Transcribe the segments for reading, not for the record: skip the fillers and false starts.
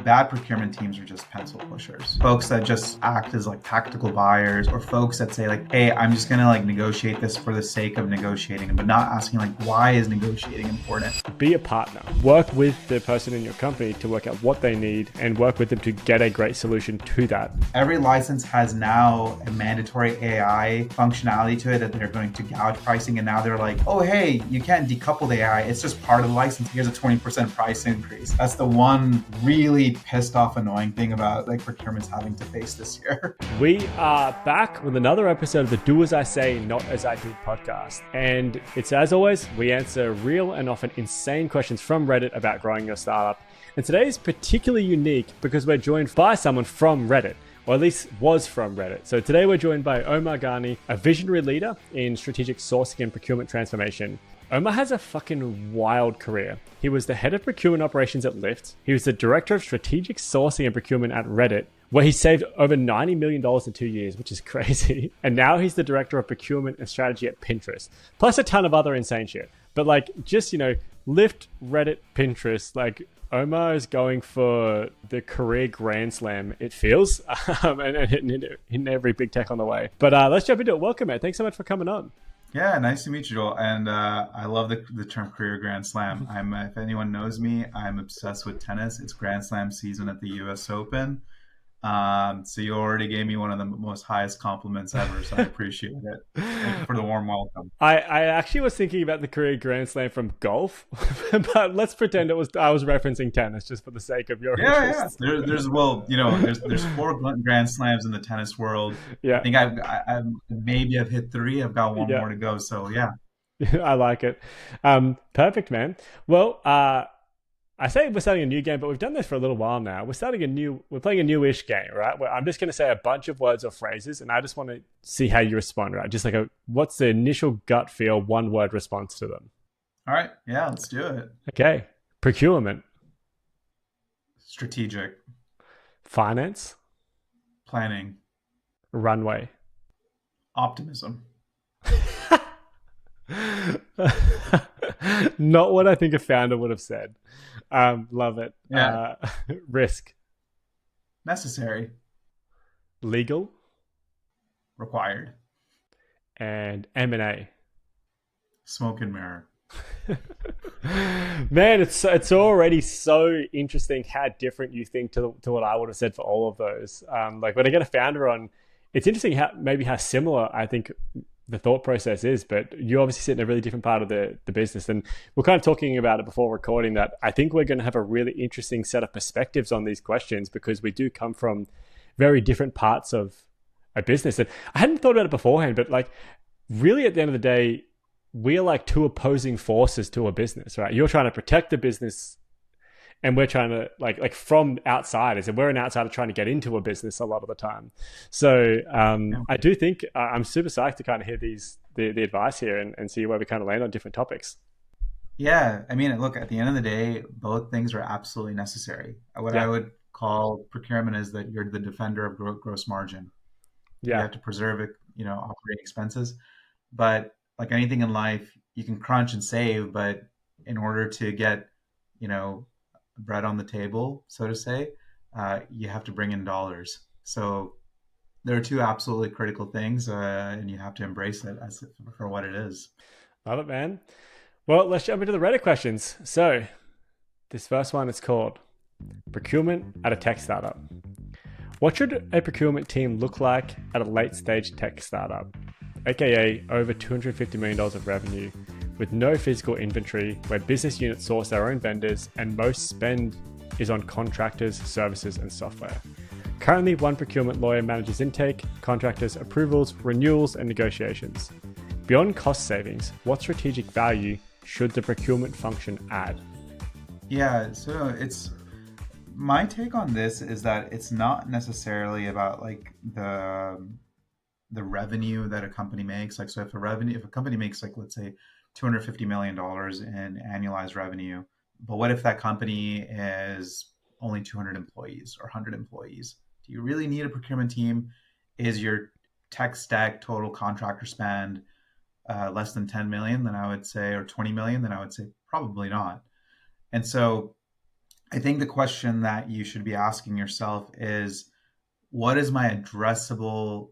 bad procurement teams are just pencil pushers. Folks that just act as like tactical buyers, or folks that say like, hey, I'm just gonna like negotiate this for the sake of negotiating, but not asking like, why is negotiating important? Be a partner. Work with the person in your company to work out what they need and work with them to get a great solution to that. Every license has now a mandatory AI functionality to it that they're going to gouge pricing, and now they're like, oh, hey, you can't decouple the AI. It's just part of the license. Here's a 20% price increase. That's the one really pissed off, annoying thing about like procurement's having to face this year. We are back with another episode of the Do As I Say, Not As I Do podcast. And it's, as always, we answer real and often insane questions from Reddit about growing your startup. And today is particularly unique because we're joined by someone from Reddit, or at least was from Reddit. So today we're joined by Omar Ghani, a visionary leader in strategic sourcing and procurement transformation. Omar has a fucking wild career. He was the head of procurement operations at Lyft. He was the director of strategic sourcing and procurement at Reddit, where he saved over $90 million in 2 years, which is crazy. And now he's the director of procurement and strategy at Pinterest, plus a ton of other insane shit. But like, just, you know, Lyft, Reddit, Pinterest, like Omar is going for the career grand slam, it feels, and hitting every big tech on the way. But let's jump into it. Welcome, man. Thanks so much for coming on. Yeah, nice to meet you, Joel. And I love the term career grand slam. If anyone knows me, I'm obsessed with tennis. It's Grand Slam season at the US Open. So you already gave me one of the most highest compliments ever, so I appreciate it. Thank you for the warm welcome. I actually was thinking about the career grand slam from golf, but let's pretend I was referencing tennis just for the sake of your interest. Yeah. There's 4 grand slams in the tennis world. Yeah, I think I've hit 3. I've got one more to go. So yeah, I like it. Perfect, man. Well, I say we're starting a new game, but we've done this for a little while now. We're playing a newish game, right? Where I'm just going to say a bunch of words or phrases, and I just want to see how you respond, right? Just like what's the initial gut feel, 1-word response to them? All right. Yeah, let's do it. Okay. Procurement. Strategic. Finance. Planning. Runway. Optimism. Not what I think a founder would have said. Love it. Yeah. Risk. Necessary. Legal. Required. And M&A. Smoke and mirror. Man, it's already so interesting how different you think to what I would have said for all of those. Like when I get a founder on, it's interesting how similar I think the thought process is, but you obviously sit in a really different part of the business. And we're kind of talking about it before recording that I think we're going to have a really interesting set of perspectives on these questions because we do come from very different parts of a business. And I hadn't thought about it beforehand, but like really at the end of the day, we are like 2 opposing forces to a business, right? You're trying to protect the business and we're trying to like from outsiders, and we're an outsider trying to get into a business a lot of the time. So I do think I'm super psyched to kind of hear the advice here and see where we kind of land on different topics. Yeah, I mean, look, at the end of the day, both things are absolutely necessary. I would call procurement is that you're the defender of gross margin. You have to preserve it, operating expenses. But like anything in life, you can crunch and save, but in order to get, bread on the table, so to say, you have to bring in dollars. So there are 2 absolutely critical things, and you have to embrace it for what it is. Love it, man. Well, let's jump into the Reddit questions. So this first one is called Procurement at a Tech Startup. What should a procurement team look like at a late stage tech startup, aka over $250 million of revenue, with no physical inventory, where business units source their own vendors and most spend is on contractors, services, and software? Currently, one procurement lawyer manages intake, contractors, approvals, renewals, and negotiations. Beyond cost savings, what strategic value should the procurement function add? Yeah, so my take on this is that it's not necessarily about like the revenue that a company makes. Like, so if a company makes like, let's say $250 million in annualized revenue, but what if that company is only 200 employees or 100 employees? Do you really need a procurement team? Is your tech stack total contractor spend less than 10 million? Then I would say, or 20 million, then I would say probably not. And so I think the question that you should be asking yourself is, what is my addressable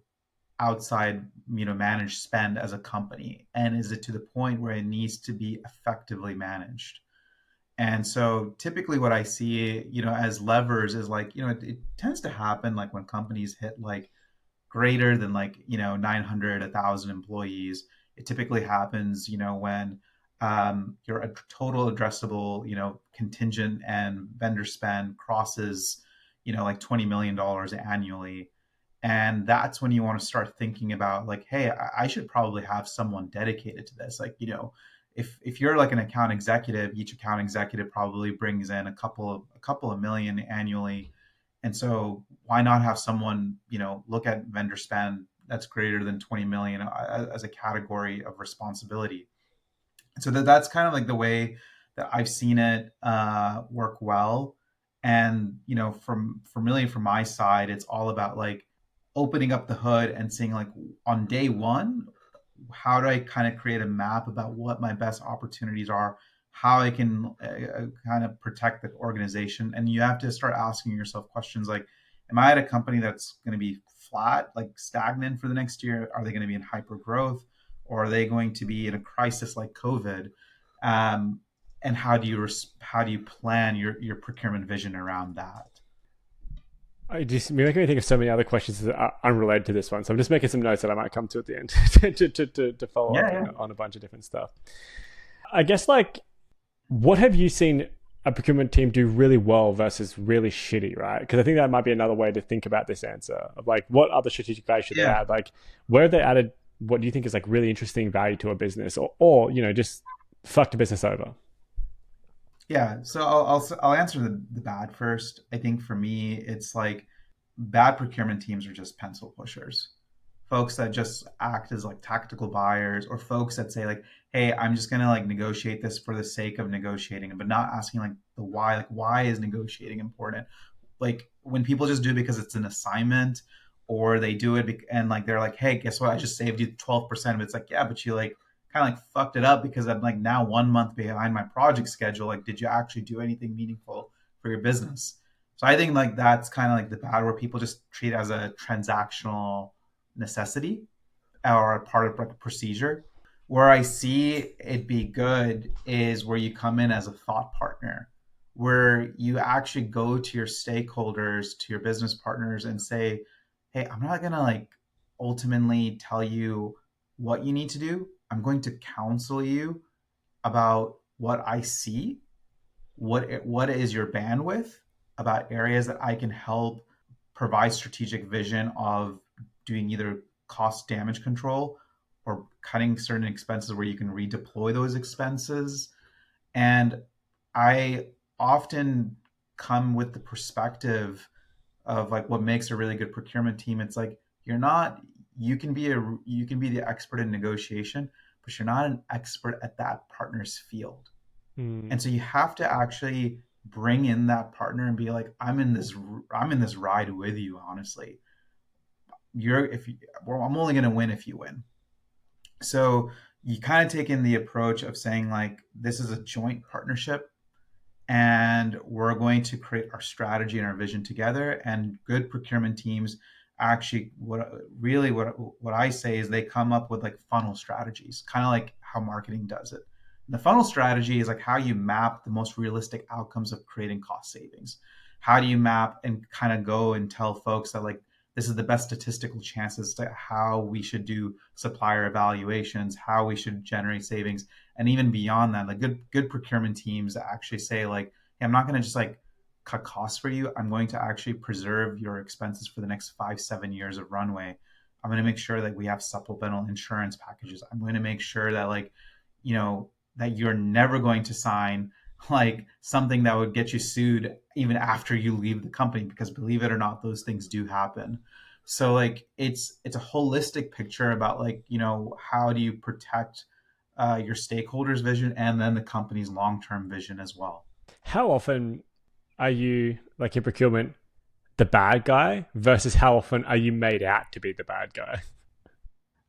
outside, managed spend as a company? And is it to the point where it needs to be effectively managed? And so typically what I see, as levers is like, it tends to happen like when companies hit like greater than like 900 1,000 employees. It typically happens when your total addressable contingent and vendor spend crosses like $20 million annually. And that's when you want to start thinking about like, hey, I should probably have someone dedicated to this. Like, if you're like an account executive, each account executive probably brings in a couple of million annually. And so why not have someone, look at vendor spend that's greater than 20 million as a category of responsibility? So that's kind of like the way that I've seen it work well. And from my side, it's all about like opening up the hood and seeing like on day one, how do I kind of create a map about what my best opportunities are, how I can kind of protect the organization. And you have to start asking yourself questions like, am I at a company that's going to be flat, like stagnant for the next year? Are they going to be in hyper growth? Or are they going to be in a crisis like COVID? Um, and how do you plan your procurement vision around that? You're making me think of so many other questions that are unrelated to this one. So I'm just making some notes that I might come to at the end to follow Yeah, up yeah. on a bunch of different stuff. I guess, like, what have you seen a procurement team do really well versus really shitty, right? Because I think that might be another way to think about this answer of like, what other strategic value should they Yeah. add? Like, where have they added what do you think is like really interesting value to a business, or just fuck the business over? Yeah, so I'll answer the bad first. I think for me, it's like bad procurement teams are just pencil pushers, folks that just act as like tactical buyers, or folks that say like, "Hey, I'm just gonna like negotiate this for the sake of negotiating," but not asking like the why. Like, why is negotiating important? Like when people just do it because it's an assignment, or they do it and like they're like, hey, guess what, I just saved you 12%. It's like, yeah, but you like kind of like fucked it up because I'm like now 1 month behind my project schedule. Like, did you actually do anything meaningful for your business? So I think like that's kind of like the bad, where people just treat it as a transactional necessity or a part of like a procedure. Where I see it be good is where you come in as a thought partner, where you actually go to your stakeholders, to your business partners, and say, "Hey, I'm not gonna like ultimately tell you what you need to do. I'm going to counsel you about what I see, what is your bandwidth, about areas that I can help provide strategic vision of doing either cost damage control or cutting certain expenses where you can redeploy those expenses." And I often come with the perspective of like what makes a really good procurement team. It's like you're not you can be the expert in negotiation, but you're not an expert at that partner's field. Hmm. And so you have to actually bring in that partner and be like, I'm in this ride with you. Honestly, you're if you, well, I'm only going to win if you win. So you kind of take in the approach of saying like, this is a joint partnership, and we're going to create our strategy and our vision together. And good procurement teams actually, what I say is they come up with like funnel strategies, kind of like how marketing does it. And the funnel strategy is like how you map the most realistic outcomes of creating cost savings. How do you map and kind of go and tell folks that like this is the best statistical chances to how we should do supplier evaluations, how we should generate savings, and even beyond that, like good procurement teams actually say like, hey, I'm not going to just like cut costs for you. I'm going to actually preserve your expenses for the next 5 7 years of runway. I'm going to make sure that we have supplemental insurance packages. I'm going to make sure that like, that you're never going to sign like something that would get you sued even after you leave the company, because believe it or not, those things do happen. So like it's a holistic picture about like, how do you protect your stakeholders' vision and then the company's long-term vision as well. How often are you, like in procurement, the bad guy versus how often are you made out to be the bad guy?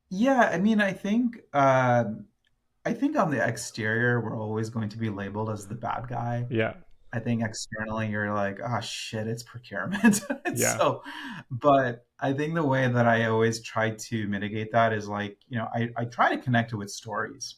Yeah, I mean, I think on the exterior we're always going to be labeled as the bad guy. Yeah. I think externally you're like, oh shit, it's procurement. It's Yeah. so, but I think the way that I always try to mitigate that is like, I try to connect it with stories.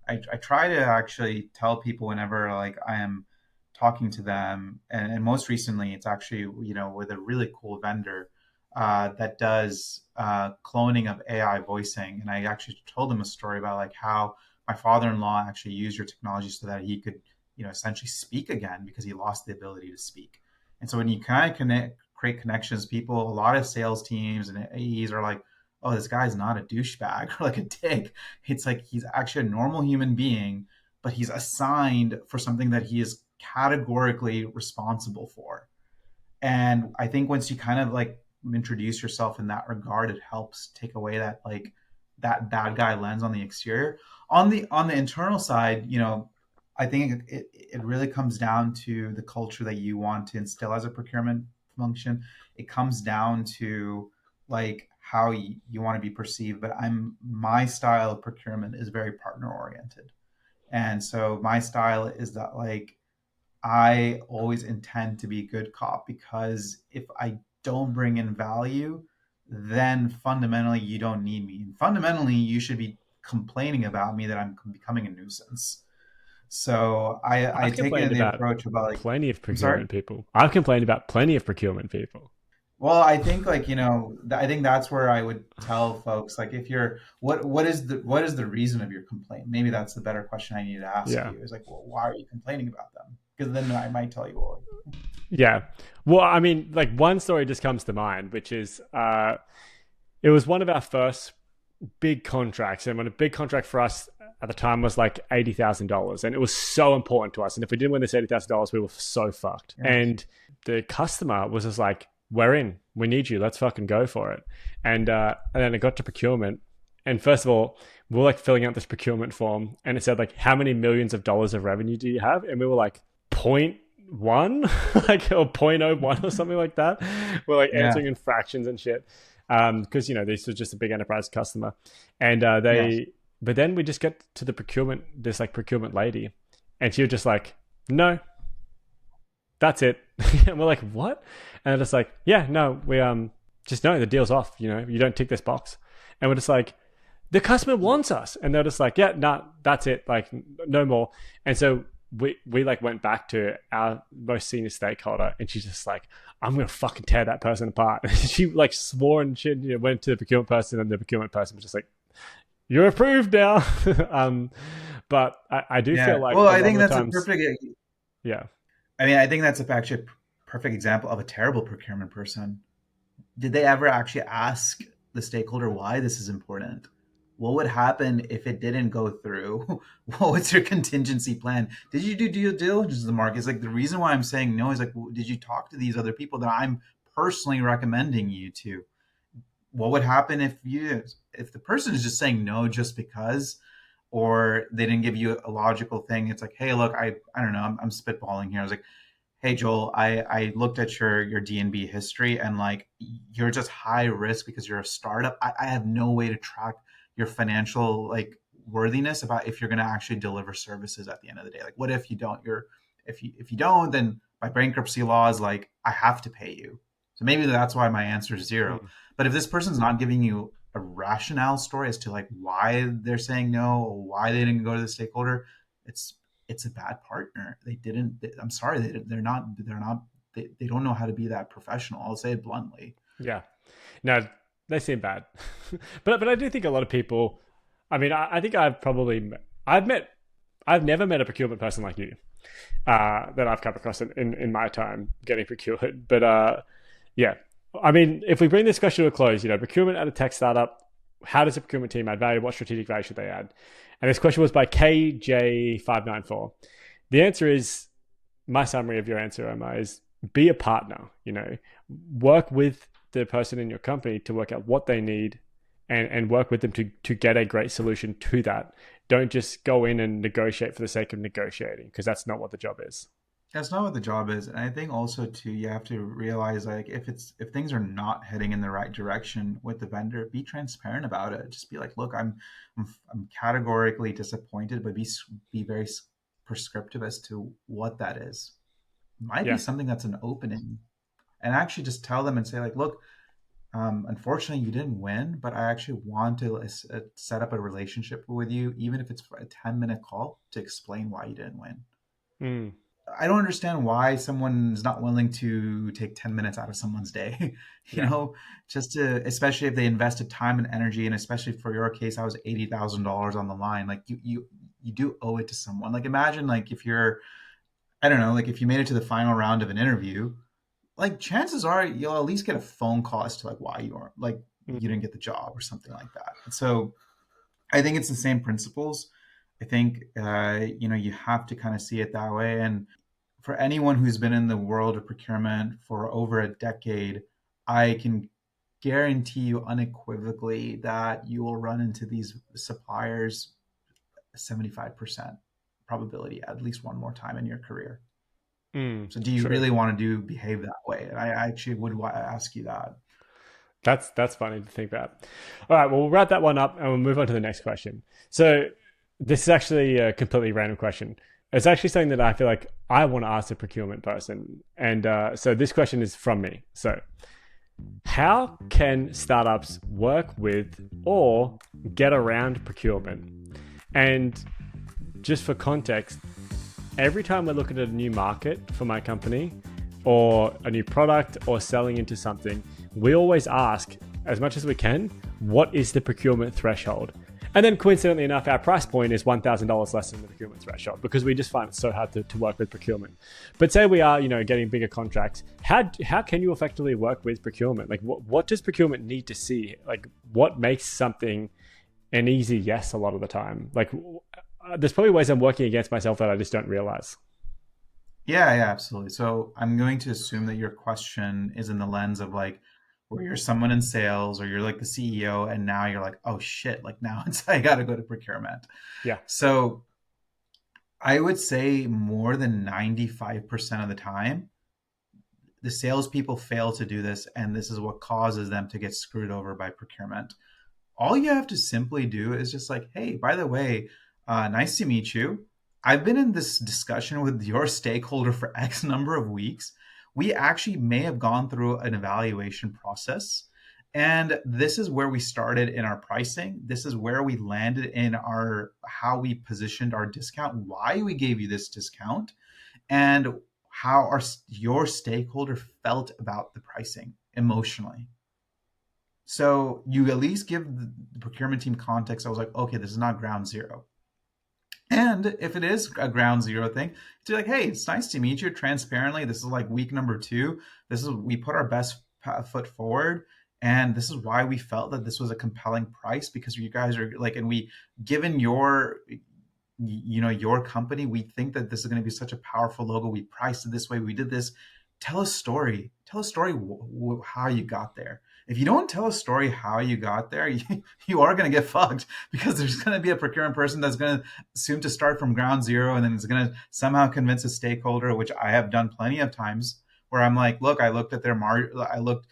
I try to actually tell people whenever like I am talking to them, and most recently it's actually with a really cool vendor that does cloning of AI voicing, and I actually told them a story about like how my father-in-law actually used your technology so that he could essentially speak again because he lost the ability to speak. And so when you kind of create connections, people, a lot of sales teams and AEs are like, oh, this guy's not a douchebag or like a dick. It's like he's actually a normal human being, but he's assigned for something that he is categorically responsible for. And I think once you kind of like introduce yourself in that regard, it helps take away that like that bad guy lens on the exterior. On the internal side, I think it really comes down to the culture that you want to instill as a procurement function. It comes down to like how you want to be perceived. But my style of procurement is very partner oriented. And so my style is that like I always intend to be a good cop, because if I don't bring in value, then fundamentally you don't need me. And fundamentally, you should be complaining about me that I'm becoming a nuisance. So I I've take it complained in the about approach about like, plenty of I'm sorry. procurement people. I've complained about plenty of procurement people. Well, I think like I think that's where I would tell folks like if you're what is the reason of your complaint? Maybe that's the better question I need to ask Yeah. you. Is like, well, why are you complaining about them? Because then I might tell you, well, Yeah. Well, I mean, like one story just comes to mind, which is it was one of our first big contracts. And when a big contract for us at the time was like $80,000. And it was so important to us. And if we didn't win this $80,000, we were so fucked. yes. And the customer was just like, we're in. We need you. Let's fucking go for it. And then it got to procurement. And first of all, we were like filling out this procurement form, and it said like, how many millions of dollars of revenue do you have? And we were like, point one, like, or point oh one or something like that. We're like Yeah. answering in fractions and shit. Because this was just a big enterprise customer, and Yes. but then we just get to the procurement, this like procurement lady, and she was just like, no, that's it. And we're like, what? And they're just like, yeah, no, we just no, the deal's off. You don't tick this box. And we're just like, the customer wants us, and they're just like, yeah, nah, that's it, like no more. And so we like went back to our most senior stakeholder, and she's just like, I'm gonna fucking tear that person apart. And she like swore and shit, went to the procurement person, and the procurement person was just like, you're approved now. But I do feel Yeah. like Well, a I lot of think the that's a times, perfect. yeah, I mean, I think that's actually a perfect example of a terrible procurement person. Did they ever actually ask the stakeholder why this is important? What would happen if it didn't go through? What was your contingency plan? Did you do due diligence in the market? It's like the reason why I'm saying no is like, did you talk to these other people that I'm personally recommending you to? What would happen if the person is just saying no just because, or they didn't give you a logical thing? It's like, hey, look, I don't know, I'm spitballing here. I was like, hey Joel, I looked at your DNB history, and like you're just high risk because you're a startup. I have no way to track your financial like worthiness about if you're going to actually deliver services at the end of the day. Like, what if you don't? If you don't, then by bankruptcy laws, like I have to pay you. So maybe that's why my answer is zero. mm, But if this person's not giving you a rationale story as to like why they're saying no or why they didn't go to the stakeholder, it's it's a bad partner. I'm sorry, they don't know how to be that professional. I'll say it bluntly. yeah, no, they seem bad. But I do think a lot of people. I mean, I think I've met I've never met a procurement person like you that I've come across in my time getting procured. But yeah, I mean, if we bring this question to a close, procurement at a tech startup, how does a procurement team add value? What strategic value should they add? And this question was by KJ594. The answer is, my summary of your answer, Emma, is be a partner. Work with the person in your company to work out what they need, and work with them to get a great solution to that. Don't just go in and negotiate for the sake of negotiating, because that's not what the job is. That's not what the job is. And I think also too, you have to realize like if things are not heading in the right direction with the vendor, be transparent about it. Just be like, look, I'm categorically disappointed, but be very prescriptive as to what that is. might be Yeah. something that's an opening. And actually just tell them and say like, look, unfortunately you didn't win, but I actually want to set up a relationship with you, even if it's for a 10-minute call to explain why you didn't win. Mm. I don't understand why someone's not willing to take 10 minutes out of someone's day, you Yeah. know, just to, especially if they invested time and energy. And especially for your case, I was $80,000 on the line. Like you do owe it to someone. Like imagine like if you're, I don't know, like if you made it to the final round of an interview, like chances are you'll at least get a phone call as to like why you aren't, like Mm. you didn't get the job or something like that. And so I think it's the same principles. I think, you have to kind of see it that way. And for anyone who's been in the world of procurement for over a decade, I can guarantee you unequivocally that you will run into these suppliers 75% probability at least one more time in your career. Mm. So do you True. really want to do behave that way? And I actually would ask you that. That's funny to think about. All right, well, we'll wrap that one up and we'll move on to the next question. So, this is actually a completely random question. It's actually something that I feel like I want to ask a procurement person. And so, this question is from me. So, how can startups work with or get around procurement? And just for context, every time we're looking at a new market for my company or a new product or selling into something, we always ask, as much as we can, what is the procurement threshold? And then coincidentally enough, our price point is $1,000 less than the procurement threshold because we just find it so hard to work with procurement. But say we are, getting bigger contracts, how can you effectively work with procurement? Like what does procurement need to see? Like what makes something an easy yes a lot of the time? Like there's probably ways I'm working against myself that I just don't realize. Yeah, yeah, absolutely. So I'm going to assume that your question is in the lens of like where you're someone in sales or you're like the CEO and now you're like, oh shit, like now it's I gotta go to procurement. Yeah. So I would say more than 95% of the time, the salespeople fail to do this, and this is what causes them to get screwed over by procurement. All you have to simply do is just like, hey, by the way, nice to meet you. I've been in this discussion with your stakeholder for X number of weeks. We actually may have gone through an evaluation process. And this is where we started in our pricing. This is where we landed in our how we positioned our discount, why we gave you this discount, and how your stakeholder felt about the pricing emotionally. So you at least give the procurement team context. I was like, okay, this is not ground zero. And if it is a ground zero thing, to like, hey, it's nice to meet you transparently. This is like week number 2. This is we put our best foot forward, and this is why we felt that this was a compelling price because you guys are like, and we given your company, we think that this is going to be such a powerful logo. We priced it this way. We did this. Tell a story. Tell a story how you got there. If you don't tell a story how you got there, you are going to get fucked because there's going to be a procurement person that's going to assume to start from ground zero and then it's going to somehow convince a stakeholder, which I have done plenty of times where I'm like, look, I looked at their I looked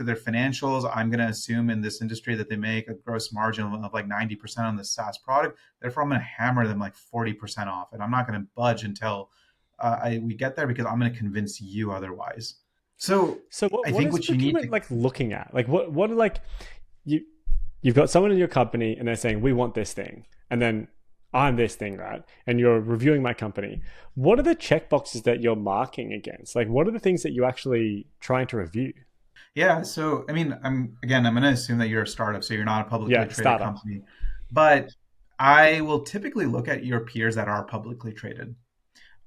at their financials. I'm going to assume in this industry that they make a gross margin of like 90% on the SaaS product. Therefore, I'm going to hammer them like 40% off. And I'm not going to budge until we get there because I'm going to convince you otherwise. So So I what think is what you need to, procurement like looking at? Like what are like you you've got someone in your company and they're saying we want this thing, and then I'm this thing, right? And you're reviewing my company. What are the check boxes that you're marking against? Like what are the things that you're actually trying to review? yeah. So, I mean, I'm going to assume that you're a startup, so you're not a publicly Yeah, traded startup. company. But I will typically look at your peers that are publicly traded.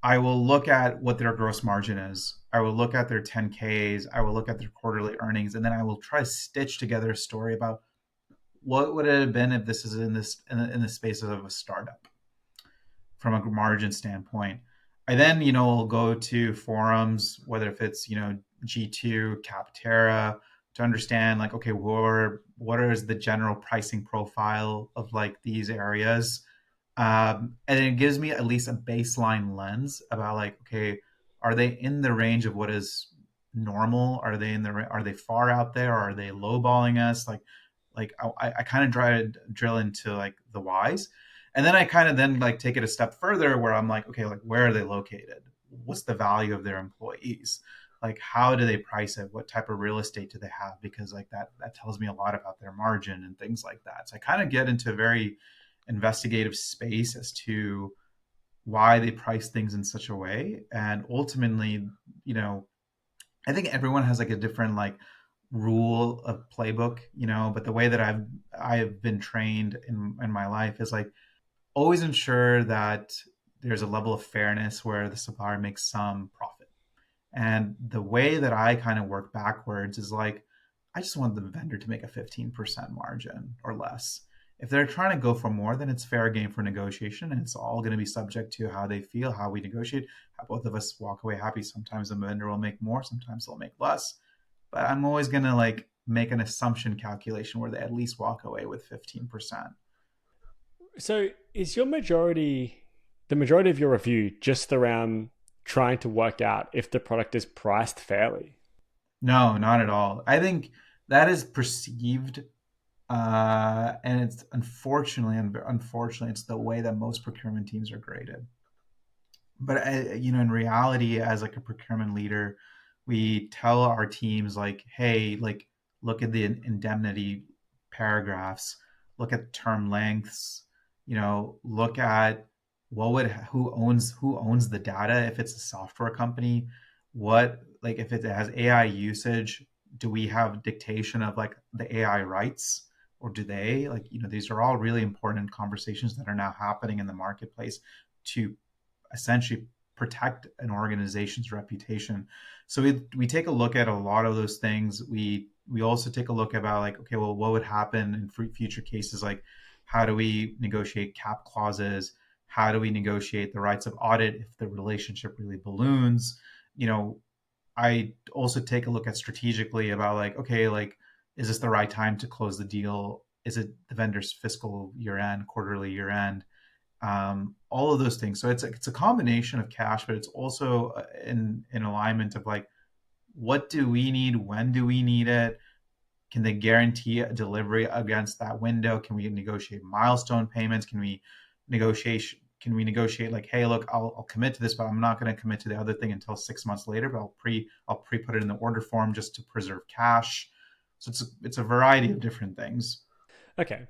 I will look at what their gross margin is. I will look at their 10Ks. I will look at their quarterly earnings, and then I will try to stitch together a story about what would it have been if this is in the space of a startup from a margin standpoint. I then, will go to forums, whether if it's, G2, Capterra, to understand like, okay, what is the general pricing profile of like these areas? And it gives me at least a baseline lens about like, okay, are they in the range of what is normal? Are they far out there? Or are they lowballing us? Like I kind of try to drill into like the whys, and then I kind of then like take it a step further where I'm like, okay, like where are they located? what's the value of their employees, like how do they price it, what type of real estate do they have, because like that tells me a lot about their margin and things like that. So I kind of get into a very investigative space as to why they price things in such a way. And ultimately, you know, I think everyone has like a different like rule of playbook, you know, but the way that I've been trained in my life is like always ensure that there's a level of fairness where the supplier makes some profit. And the way that I kind of work backwards is like, I just want the vendor to make a 15% margin or less. If they're trying to go for more, then it's fair game for negotiation. And it's all going to be subject to how they feel, how we negotiate, how both of us walk away happy. Sometimes the vendor will make more, sometimes they'll make less. But I'm always going to like make an assumption calculation where they at least walk away with 15%. So is the majority of your review just around trying to work out if the product is priced fairly? No, not at all. I think that is perceived, and it's unfortunately, it's the way that most procurement teams are graded. But you know, in reality, as like a procurement leader, we tell our teams like, hey, like look at the indemnity paragraphs, look at term lengths, you know, look at who owns the data if it's a software company, what like if it has AI usage, do we have dictation of like the AI rights? Or do they like, you know, these are all really important conversations that are now happening in the marketplace to essentially protect an organization's reputation. So we take a look at a lot of those things. We also take a look about like, okay, well, what would happen in future cases? Like, how do we negotiate cap clauses? How do we negotiate the rights of audit if the relationship really balloons? You know, I also take a look at strategically about like, okay, like, is this the right time to close the deal? Is it the vendor's fiscal year end, quarterly year end? All of those things. So it's a combination of cash, but it's also in alignment of like, what do we need? When do we need it? Can they guarantee a delivery against that window? Can we negotiate milestone payments? Can we negotiate like, hey, look, I'll commit to this, but I'm not going to commit to the other thing until 6 months later. But I'll pre put it in the order form just to preserve cash. So it's a variety of different things. Okay.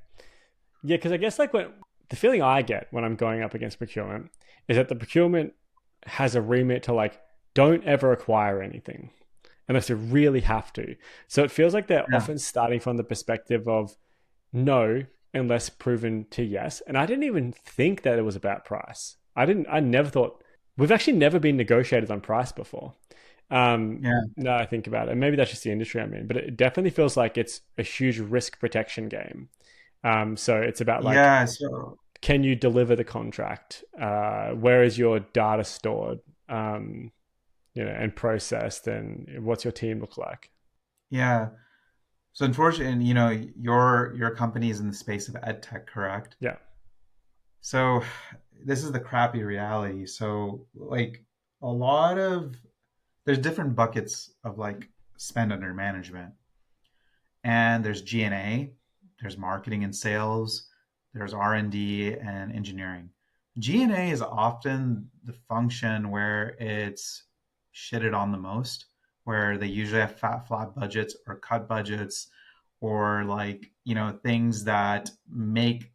Yeah, because I guess like when the feeling I get when I'm going up against procurement is that the procurement has a remit to like don't ever acquire anything unless you really have to. So it feels like they're Yeah. often starting from the perspective of no unless proven to yes. And I didn't even think that it was about price. I never thought we've actually never been negotiated on price before. Yeah. Now I think about it, and maybe that's just the industry I'm in, but it definitely feels like it's a huge risk protection game. So it's about like, Yeah. So can you deliver the contract? Where is your data stored? Um, and processed, and what's your team look like? yeah. So unfortunately, you know, your company is in the space of ed tech, correct? Yeah, So this is the crappy reality. So like a lot of there's different buckets of like spend under management. And there's G&A, there's marketing and sales, there's R&D and engineering. G&A is often the function where it's shitted on the most, where they usually have flat budgets or cut budgets, or like, you know, things that make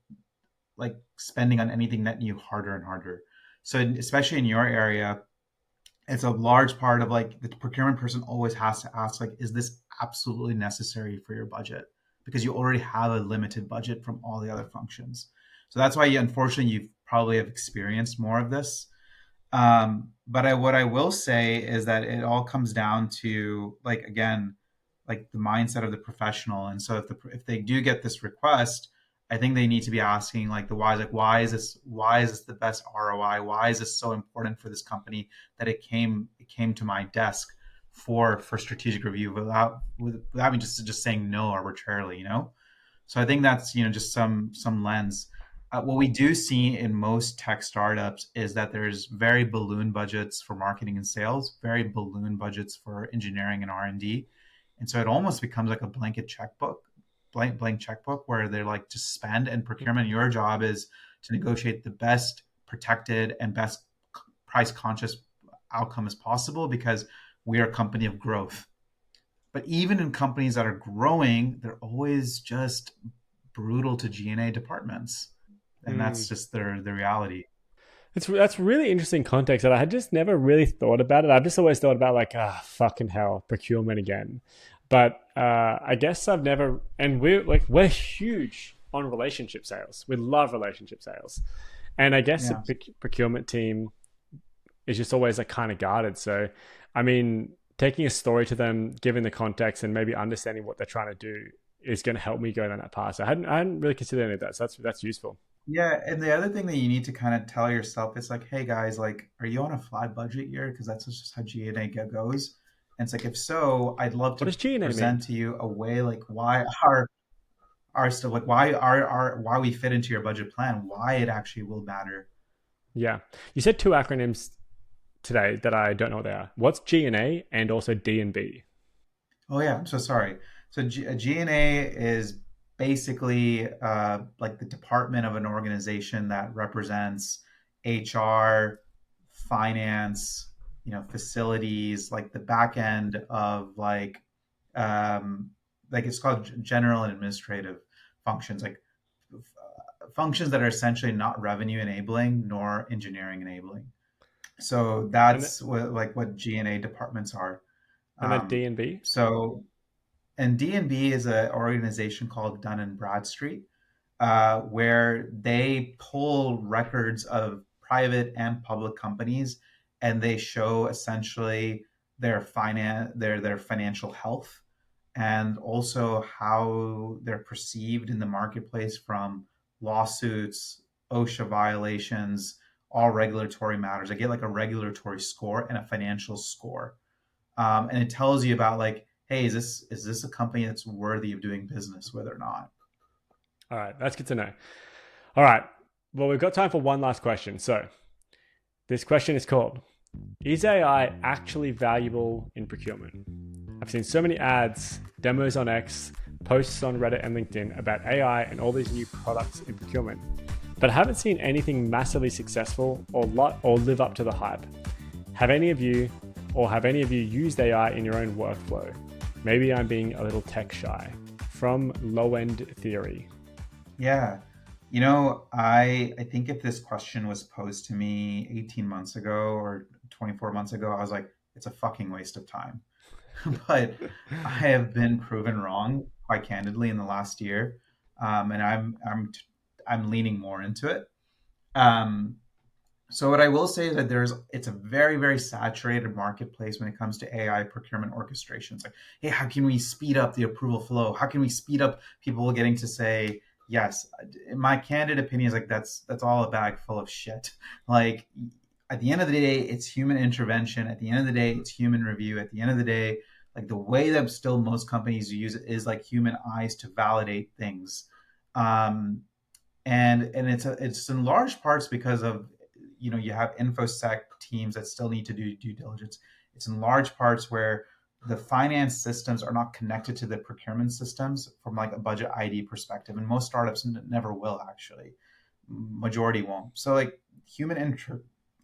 like spending on anything net new harder and harder. So especially in your area, it's a large part of like the procurement person always has to ask like, is this absolutely necessary for your budget, because you already have a limited budget from all the other functions. So that's why unfortunately you probably have experienced more of this. But what I will say is that it all comes down to like, again, like the mindset of the professional. And so if they do get this request, I think they need to be asking like the whys, like why is this the best ROI? Why is this so important for this company that it came to my desk for strategic review without me just saying no arbitrarily, you know? So I think that's, you know, just some lens. What we do see in most tech startups is that there's very balloon budgets for marketing and sales, very balloon budgets for engineering and R&D, and so it almost becomes like a blank checkbook where they're like just spend. And procurement, your job is to negotiate the best protected and best price conscious outcome as possible because we are a company of growth. But even in companies that are growing, they're always just brutal to G&A departments, and Mm. that's just the reality. That's really interesting context that I had just never really thought about it. I've just always thought about like, fucking hell, procurement again. But I guess I've never, and we're huge on relationship sales. We love relationship sales, and I guess the Yeah. procurement team is just always like kind of guarded. So, I mean, taking a story to them, giving the context, and maybe understanding what they're trying to do is going to help me go down that path. So I hadn't really considered any of that. So that's useful. Yeah, and the other thing that you need to kind of tell yourself is like, hey guys, like, are you on a flat budget year? Because that's just how G&A goes. And it's like, if so, I'd love What to does G&A mean? present to you a way like why our stuff, like why we fit into your budget plan, why it actually will matter. Yeah, you said two acronyms today that I don't know what they are. What's G&A and also D&B? Oh yeah, I'm so sorry. So G&A is basically like the department of an organization that represents HR, finance, facilities, like the back end of um, like it's called general and administrative functions, like functions that are essentially not revenue enabling nor engineering enabling. So And that's what G&A departments are. then Um, D&B? so and D&B is an organization called Dun and Bradstreet, where they pull records of private and public companies, and they show essentially their financial health, and also how they're perceived in the marketplace from lawsuits, OSHA violations, all regulatory matters. I get like a regulatory score and a financial score, and it tells you about like, hey, is this a company that's worthy of doing business with or not? All right, that's good to know. All right, well, we've got time for one last question. So this question is called, is AI actually valuable in procurement? I've seen so many ads, demos on X, posts on Reddit and LinkedIn about AI and all these new products in procurement, but I haven't seen anything massively successful or live up to the hype. Have any of you used AI in your own workflow? Maybe I'm being a little tech shy. From Low End Theory. Yeah. I think if this question was posed to me 18 months ago or 24 months ago, I was like, it's a fucking waste of time. But I have been proven wrong quite candidly in the last year, and I'm leaning more into it. Um, So what I will say is that it's a very, very saturated marketplace when it comes to AI procurement orchestrations. Like, hey, how can we speed up the approval flow? How can we speed up people getting to say yes? My candid opinion is like that's all a bag full of shit. Like at the end of the day, it's human intervention. At the end of the day, it's human review. At the end of the day, like the way that still most companies use it is like human eyes to validate things. Um, and it's in large parts because of you have infosec teams that still need to do due diligence. It's in large parts where the finance systems are not connected to the procurement systems from like a budget ID perspective, and most startups never will actually. Majority won't. So like human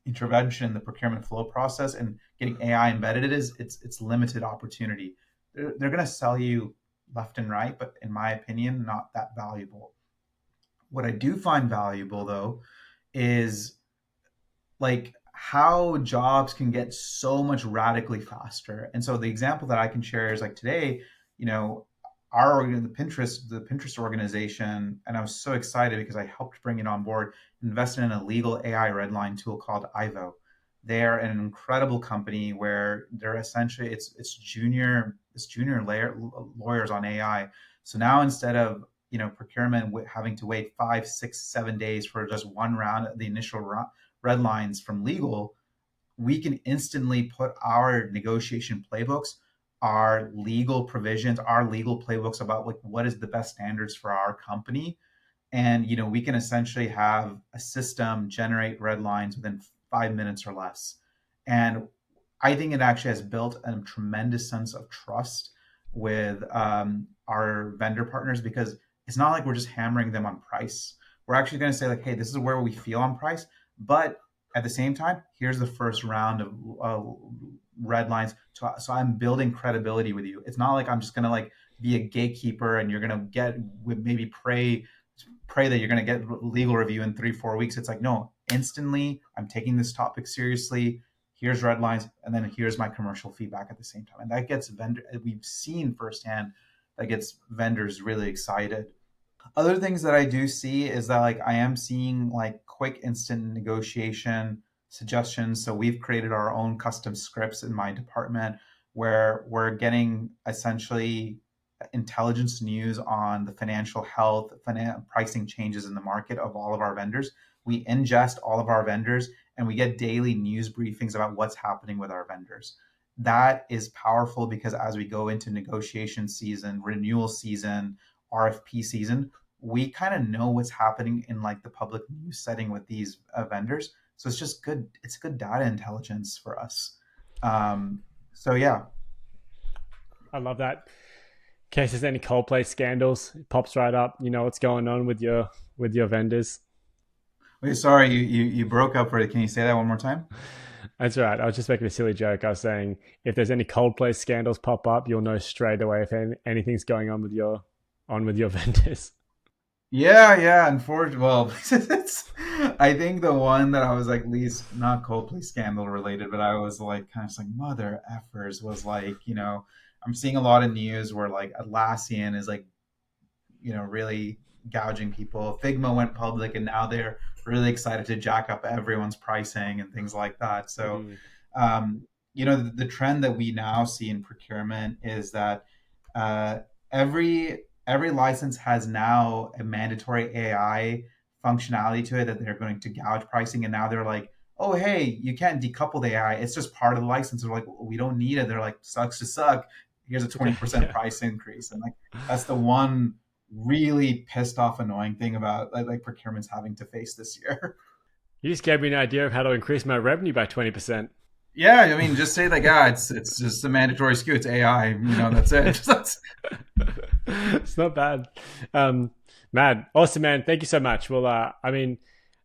intervention in the procurement flow process and getting AI embedded it's limited opportunity. They're going to sell you left and right, but in my opinion, not that valuable. What I do find valuable though is like how jobs can get so much radically faster. And so the example that I can share is like today, you know, the Pinterest organization, and I was so excited because I helped bring it on board, invested in a legal AI redline tool called Ivo. They're an incredible company where they're essentially it's junior lawyers on AI. So now instead of procurement having to wait 5, 6, 7 days for just one round, the initial red lines from legal, we can instantly put our negotiation playbooks, our legal provisions, our legal playbooks about like what is the best standards for our company. And we can essentially have a system generate red lines within 5 minutes or less. And I think it actually has built a tremendous sense of trust with our vendor partners because it's not like we're just hammering them on price. We're actually going to say like, hey, this is where we feel on price, but at the same time, here's the first round of red lines. So I'm building credibility with you. It's not like I'm just gonna like be a gatekeeper and you're gonna get maybe pray that you're gonna get legal review in 3-4 weeks. It's like, no, instantly, I'm taking this topic seriously. Here's red lines, and then here's my commercial feedback at the same time, and that gets vendor. We've seen firsthand that gets vendors really excited. Other things that I do see is that like I am seeing like quick instant negotiation suggestions. So we've created our own custom scripts in my department where we're getting essentially intelligence news on the financial health, pricing changes in the market of all of our vendors. We ingest all of our vendors and we get daily news briefings about what's happening with our vendors. That is powerful because as we go into negotiation season, renewal season, RFP season, we kind of know what's happening in like the public news setting with these vendors. So it's just good. It's good data intelligence for us. So yeah. I love that. In case there's any Coldplay scandals, it pops right up. You know what's going on with your vendors. Wait, sorry, you broke up for it. Can you say that one more time? That's right. I was just making a silly joke. I was saying if there's any Coldplay scandals pop up, you'll know straight away if anything's going on with your vendors. Yeah. Unfortunately, well, it's, I think the one that I was like least not Coldplay scandal related, but I was like kind of just like mother effers was like, I'm seeing a lot of news where like Atlassian is like, really gouging people. Figma went public and now they're really excited to jack up everyone's pricing and things like that. So, Mm. the trend that we now see in procurement is that uh, every license has now a mandatory AI functionality to it that they're going to gouge pricing, and now they're like, oh hey, you can't decouple the AI. It's just part of the license. They're like, we don't need it. They're like, sucks to suck. Here's a Okay. 20% Yeah. price increase, and like that's the one really pissed off annoying thing about like procurement's having to face this year. You just gave me an idea of how to increase my revenue by 20%. Yeah, I mean, just say like, it's just a mandatory SKU. It's AI. That's it. That's, It's not bad. Man, awesome, man. Thank you so much. Well, I mean,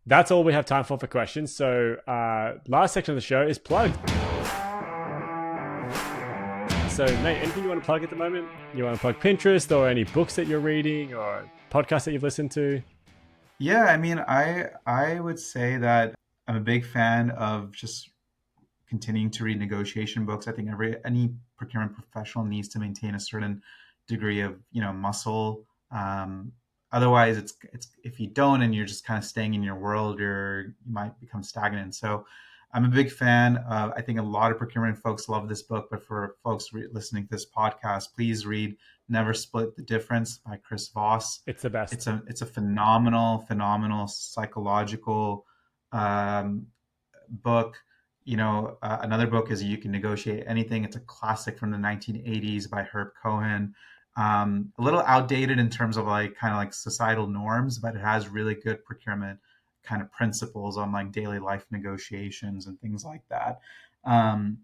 that's all we have time for questions. So, last section of the show is plugged. So, Nate, anything you want to plug at the moment? You want to plug Pinterest or any books that you're reading or podcasts that you've listened to? yeah, I mean, I would say that I'm a big fan of just continuing to read negotiation books. I think any procurement professional needs to maintain a certain degree of muscle. Otherwise, it's if you don't and you're just kind of staying in your world, you might become stagnant. So, I'm a big fan of. I think a lot of procurement folks love this book, but for folks listening to this podcast, please read "Never Split the Difference" by Chris Voss. It's the best. It's a phenomenal psychological um, book. Another book is You Can Negotiate Anything. It's a classic from the 1980s by Herb Cohen. A little outdated in terms of like kind of like societal norms, but it has really good procurement kind of principles on like daily life negotiations and things like that. Um,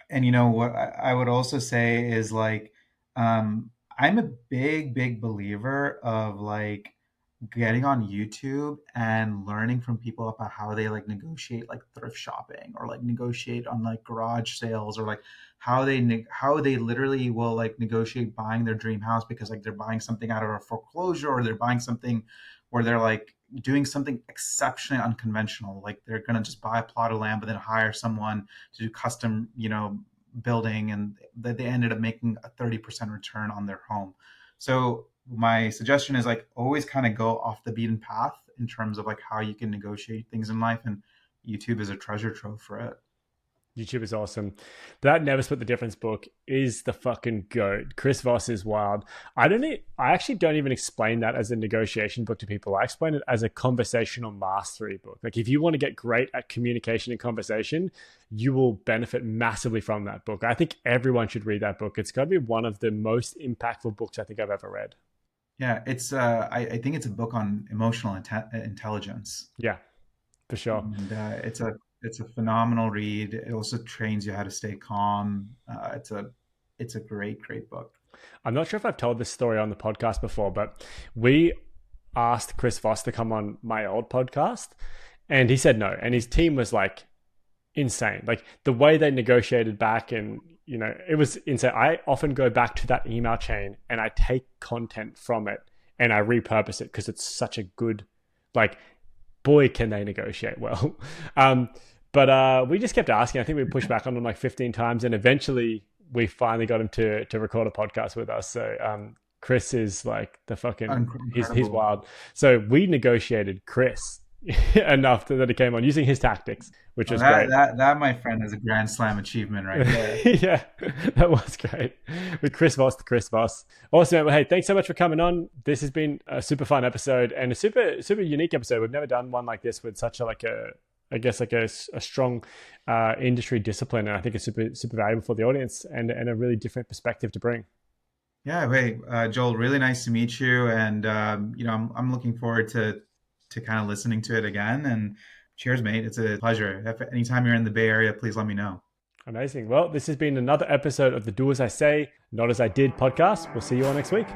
and what I would also say is like, I'm a big believer of like getting on YouTube and learning from people about how they like negotiate like thrift shopping or like negotiate on like garage sales or like how they literally will like negotiate buying their dream house because like they're buying something out of a foreclosure or they're buying something where they're like doing something exceptionally unconventional, like they're going to just buy a plot of land but then hire someone to do custom building, and that they ended up making a 30% return on their home. So my suggestion is like always kind of go off the beaten path in terms of like how you can negotiate things in life, and YouTube is a treasure trove for it. YouTube is awesome. That Never Split the Difference book is the fucking goat. Chris Voss is wild. I actually don't even explain that as a negotiation book to people. I explain it as a conversational mastery book. Like if you want to get great at communication and conversation, you will benefit massively from that book. I think everyone should read that book. It's got to be one of the most impactful books I think I've ever read. Yeah, it's I think it's a book on emotional intelligence, Yeah, for sure. and it's a phenomenal read. It also trains you how to stay calm. It's a great book. I'm not sure if I've told this story on the podcast before, but we asked Chris Voss to come on my old podcast. And he said no. And his team was like insane. Like the way they negotiated back, and it was insane. I often go back to that email chain and I take content from it and I repurpose it because it's such a good, like, boy, can they negotiate well. But we just kept asking. I think we pushed back on them like 15 times, and eventually we finally got him to record a podcast with us. So Chris is like the fucking, he's wild. So we negotiated Chris enough that it came on using his tactics, which was great. That, my friend, is a Grand Slam achievement right there. Yeah, that was great. With Chris Voss, the Chris Voss. Awesome. Well, hey, thanks so much for coming on. This has been a super fun episode and a super unique episode. We've never done one like this with such a strong industry discipline, and I think it's super valuable for the audience and a really different perspective to bring. Yeah, hey, Joel, really nice to meet you, and I'm looking forward to kind of listening to it again. And cheers, mate. It's a pleasure. If anytime you're in the Bay Area, please let me know. Amazing. Well, this has been another episode of the Do As I Say, Not As I Did podcast. We'll see you all next week.